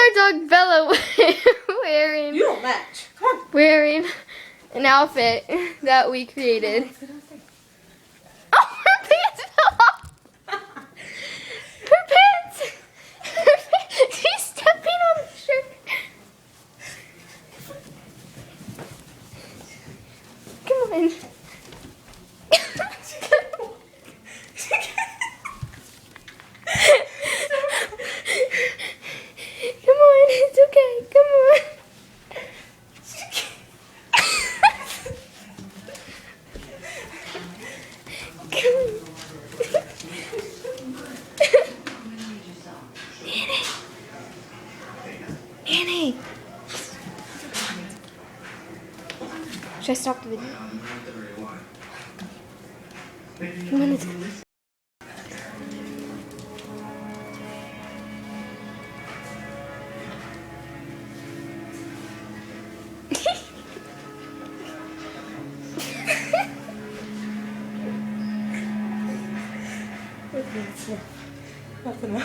our dog Bella wearing. You don't match. Come on. Wearing an outfit that we created. Oh, her pants fell off. Her pants. She's stepping on the shirt. Come on. Come on, it's okay. Come on. Come on. Annie. Should I stop the video? Come on, let's go. Nothing else.